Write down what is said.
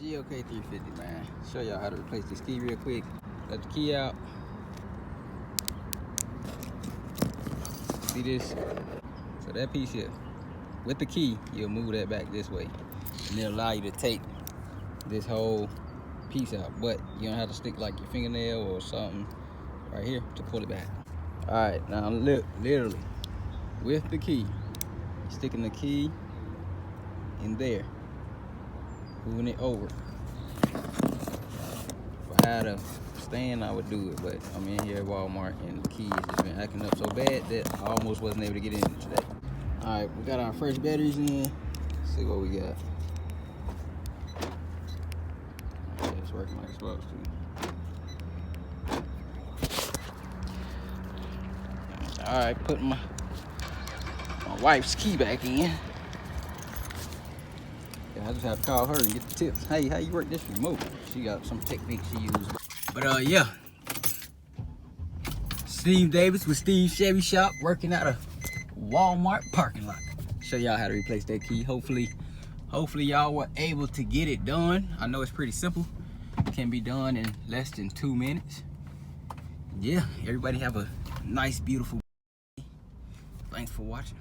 GLK 350, man. Show y'all how to replace this key real quick. Let the key out. See this? So that piece here, with the key, you'll move that back this way. And it'll allow you to take this whole piece out. But you don't have to stick like your fingernail or something right here to pull it back. All right, now look, literally, with the key, sticking the key in there, moving it over. If I had a stand, I would do it, but I'm in here at Walmart and the key has just been acting up so bad that I almost wasn't able to get in it today. All right, we got our fresh batteries in. Let's see what we got. Okay, it's working like it's supposed to. All right, putting my wife's key back in. Yeah, I just have to call her and get the tips. Hey, how you work this remote? She got some technique she uses. But yeah, Steve Davis with Steve's Chevy Shop, working out a Walmart parking lot. Show y'all how to replace that key. Hopefully y'all were able to get it done. I know it's pretty simple. It can be done in less than 2 minutes. Yeah, everybody have a nice, beautiful day. Thanks for watching.